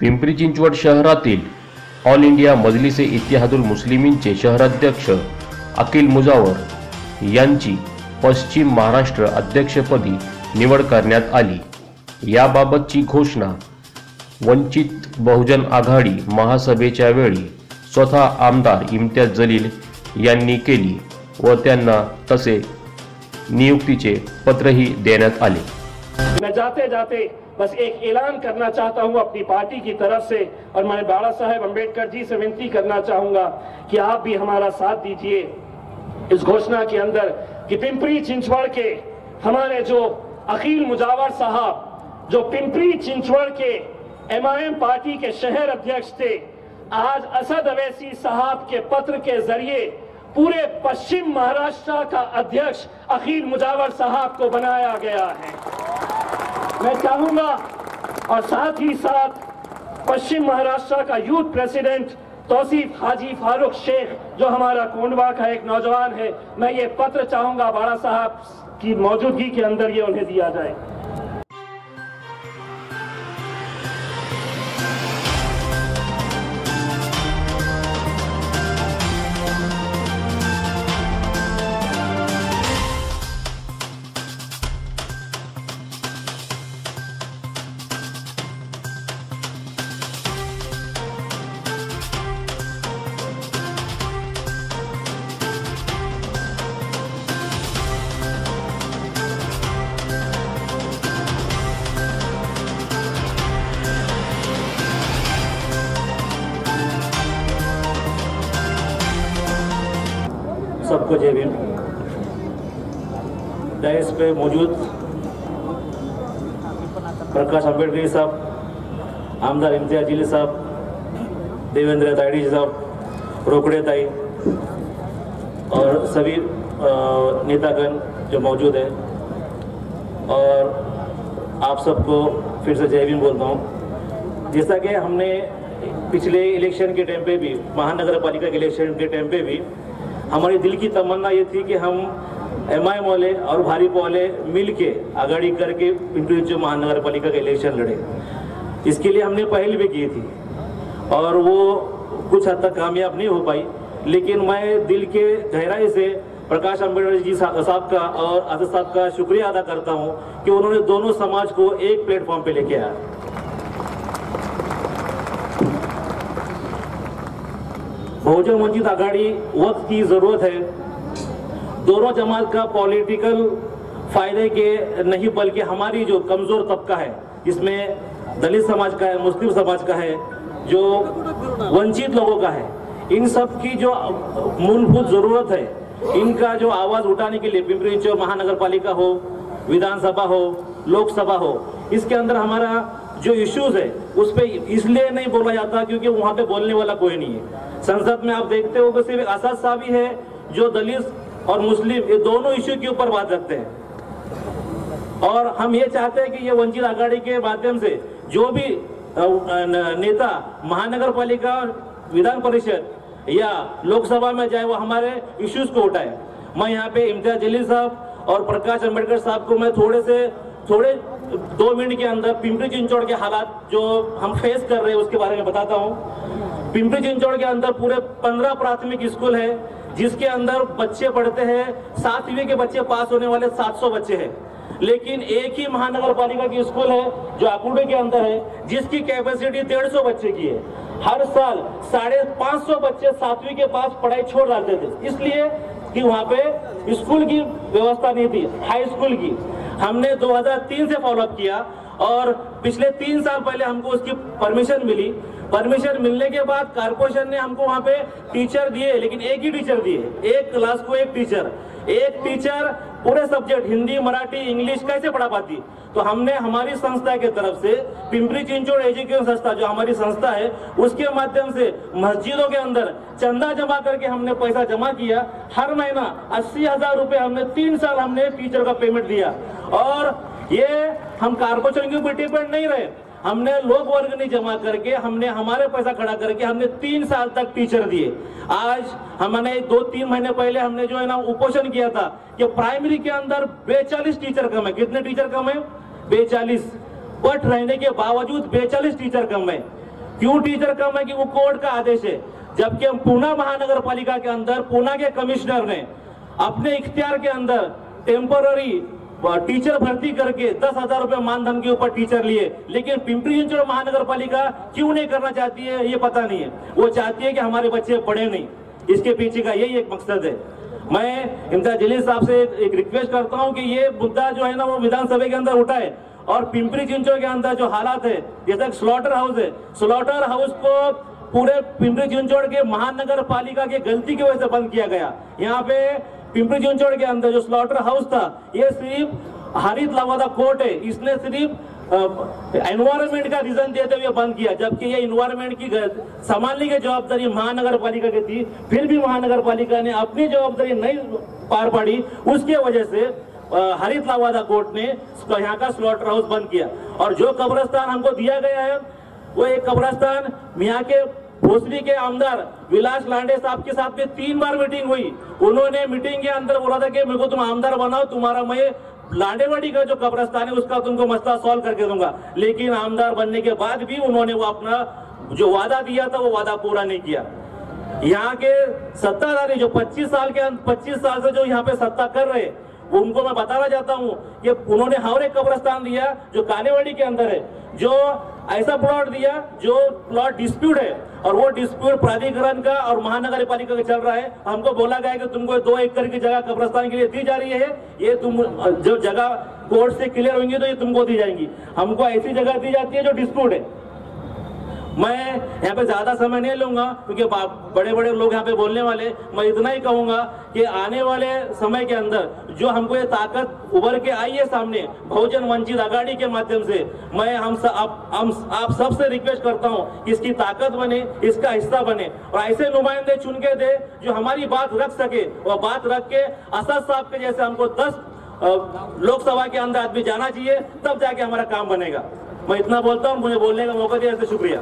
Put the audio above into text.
पिंपरी चिंचवड शहरातील all India Majlise Ittehadul मुस्लिमीनचे शहराध्यक्ष अकील मुजावर यांची पश्चिम महाराष्ट्र अध्यक्षपदी निवड करण्यात आली। याबाबतची घोषणा वंचित बहुजन आघाडी महासभेच्या वेळी स्वतः आमदार इम्तियाज जलील यांनी केली व त्यांना तसे नियुक्तीचे पत्रही देण्यात आले। मैं जाते जाते बस एक ऐलान करना चाहता हूं अपनी पार्टी की तरफ से, और मैं बाबा साहेब अम्बेडकर जी से विनती करना चाहूंगा कि आप भी हमारा साथ दीजिए इस घोषणा के अंदर कि पिंपरी चिंचवड़ के हमारे जो अकील मुजावर साहब जो पिंपरी चिंचवड़ के एमआईएम पार्टी के शहर अध्यक्ष थे, आज असद अवैसी साहब के पत्र के जरिए पूरे पश्चिम महाराष्ट्र का अध्यक्ष अकील मुजावर साहब को बनाया गया है। मैं चाहूंगा और साथ ही साथ पश्चिम महाराष्ट्र का यूथ प्रेसिडेंट तौसीफ हाजी फारूक शेख जो हमारा कोंडवा का एक नौजवान है, मैं ये पत्र चाहूंगा बाड़ा साहब की मौजूदगी के अंदर ये उन्हें दिया जाए। सबको जय भीम। डायस पे मौजूद प्रकाश अम्बेडकर साहब, आमदार इम्तियाज जलील साहब, देवेंद्र तायड़ी साहब, रोकड़े ताई और सभी नेतागण जो मौजूद है, और आप सबको फिर से जय भीम बोलता हूँ। जैसा कि हमने पिछले इलेक्शन के टाइम पे भी, महानगर पालिका के इलेक्शन के टाइम पे भी हमारी दिल की तमन्ना ये थी कि हम एमआईएम वाले और भाजपा वाले मिल के आगाड़ी करके पिंपरी चिंचवड महानगर पालिका का इलेक्शन लड़े। इसके लिए हमने पहल भी की थी और वो कुछ हद तक कामयाब नहीं हो पाई, लेकिन मैं दिल के गहराई से प्रकाश अम्बेडकर जी साहब का और आजाद साहब का शुक्रिया अदा करता हूँ कि उन्होंने दोनों समाज को एक प्लेटफॉर्म पे लेके आया। बहुजन वंचित आघाड़ी वक्त की जरूरत है। दोनों जमात का पॉलिटिकल फायदे के नहीं, बल्कि हमारी जो कमजोर तबका है, इसमें दलित समाज का है, मुस्लिम समाज का है, जो वंचित लोगों का है, इन सब की जो मूलभूत जरूरत है, इनका जो आवाज उठाने के लिए पिंपरी चिंचवड महानगर पालिका हो, विधानसभा हो, लोकसभा हो, इसके अंदर हमारा जो इश्यूज है उस पर इसलिए नहीं बोला जाता क्योंकि वहां पे बोलने वाला कोई नहीं है। संसद में आप देखते हो कि सिर्फ आजाद साहब ही है जो दलित और मुस्लिम ये दोनों इश्यू के ऊपर बात रखते हैं, और हम ये चाहते हैं कि ये वंचित आघाड़ी के माध्यम से जो भी नेता महानगर पालिका, विधान परिषद या लोकसभा में जाए वो हमारे इश्यूज को उठाए। मैं यहाँ पे इम्तियाज जलील साहब और प्रकाश अम्बेडकर साहब को मैं थोड़े 2 मिनट के अंदर पिंपरी चिंचवड के हालात जो हम फेस कर रहे हैं उसके बारे में बताता हूँ। पिंपरी चिंचवड के अंदर पूरे 15 प्राथमिक स्कूल है, जिसके अंदर बच्चे पढ़ते हैं, 7वीं के बच्चे पास होने वाले 700 बच्चे हैं, लेकिन एक ही महानगर पालिका की स्कूल है जो आकुड़े के अंदर है, जिसकी कैपेसिटी 150 बच्चे की है। हर साल 550 बच्चे 7वीं के पास पढ़ाई छोड़ डालते थे, इसलिए कि वहाँ पे स्कूल की व्यवस्था नहीं थी, हाई स्कूल की। हमने 2003 से फॉलोअप किया और पिछले 3 साल पहले हमको उसकी परमिशन मिली। परमिशन मिलने के बाद कारपोरेशन ने हमको वहाँ पे टीचर दिए, लेकिन एक ही टीचर दिए, एक क्लास को एक टीचर पूरे सब्जेक्ट हिंदी, मराठी, इंग्लिश कैसे पढ़ा पाती। तो हमने हमारी संस्था के तरफ से पिंपरी चिंचवड एजुकेशन संस्था जो हमारी संस्था है उसके माध्यम से मस्जिदों के अंदर चंदा जमा करके हमने पैसा जमा किया। हर महीना 80,000 रुपए हमने 3 साल हमने टीचर का पेमेंट दिया, और ये हम कारपोरेशन के ऊपर डिपेंड नहीं रहे, हमने लोक वर्ग नहीं जमा करके, हमने हमारे पैसा खड़ा करके हमने 3 साल तक टीचर दिए। आज हमने 2-3 महीने पहले हमने जो है ना उपोषण किया था कि प्राइमरी के अंदर 42 टीचर कम है। कितने टीचर कम है? 42। पट रहने के बावजूद 42 टीचर कम है। क्यों टीचर कम है कि वो कोर्ट का आदेश है, जबकि हम पूना महानगर पालिका के अंदर पूना के कमिश्नर ने अपने इख्तियार के अंदर टेम्पररी टीचर भर्ती करके 10,000 रुपए मानधन के ऊपर टीचर लिए, लेकिन पिंपरी चिंचवड महानगर पालिका क्यों नहीं करना चाहती है ये पता नहीं है। वो चाहती है कि हमारे बच्चे पढ़े नहीं, इसके पीछे का यही एक मकसद है। मैं इम्तियाज जलील साहब से एक रिक्वेस्ट करता हूं कि ये मुद्दा जो है ना वो विधानसभा के अंदर उठाए और पिंपरी चिंचवड के अंदर जो हालात है, जैसे स्लॉटर हाउस है, स्लॉटर हाउस को पूरे पिंपरी चिंचवड के महानगर पालिका की गलती की वजह से बंद किया गया। यहाँ पे पिंपरी चिंचवड के अंदर जो स्लॉटर हाउस था ये सिर्फ हरित लवादा कोर्ट है, इसने सिर्फ एनवायरमेंट का रीजन देते हुए बंद किया, जबकि ये एनवायरमेंट की संभालने की जवाबदारी महानगर पालिका की थी। फिर भी महानगर पालिका ने अपनी जवाबदारी नहीं पार पाड़ी, उसके वजह से हरित लवादा कोर्ट ने यहाँ का स्लॉटर हाउस बंद किया। और जो कब्रिस्तान हमको दिया गया है वो एक कब्रिस्तान यहाँ के भोसरी के आमदार विलास लांडे साहब के साथ में 3 बार मीटिंग हुई। उन्होंने मीटिंग के अंदर बोला था कि मेरे को तुम आमदार बनाओ, तुम्हारा मैं लांडेवाड़ी का जो कब्रिस्तान है उसका तुमको मसला सॉल्व करके दूंगा, लेकिन आमदार बनने के बाद भी उन्होंने वो अपना जो वादा दिया था वो वादा पूरा नहीं किया। यहाँ के सत्ताधारी जो 25 साल से जो यहाँ पे सत्ता कर रहे उनको मैं बताना चाहता हूँ कि उन्होंने हावड़े कब्रिस्तान दिया जो कालेवाड़ी के अंदर है, जो ऐसा प्लॉट दिया जो प्लॉट डिस्प्यूट है और वो डिस्प्यूट प्राधिकरण का और महानगर पालिका का चल रहा है। हमको बोला गया कि तुमको 2 एकड़ की जगह कब्रिस्तान के लिए दी जा रही है, ये तुम जो जगह कोर्ट से क्लियर होंगी तो ये तुमको दी जाएंगी। हमको ऐसी जगह दी जाती है जो डिस्प्यूट है। मैं यहाँ पे ज्यादा समय नहीं लूंगा क्योंकि बड़े बड़े लोग यहाँ पे बोलने वाले। मैं इतना ही कहूंगा कि आने वाले समय के अंदर जो हमको ये ताकत उभर के आई है सामने बहुजन वंचित आघाड़ी के माध्यम से, मैं आप सबसे रिक्वेस्ट करता हूँ कि इसकी ताकत बने, इसका हिस्सा बने और ऐसे नुमाइंदे चुन के दे जो हमारी बात रख सके और बात रख के असद साहब के जैसे हमको 10 लोकसभा के अंदर आदमी जाना चाहिए, तब जाके हमारा काम बनेगा। मैं इतना बोलता हूँ, मुझे बोलने का मौका दिया, शुक्रिया।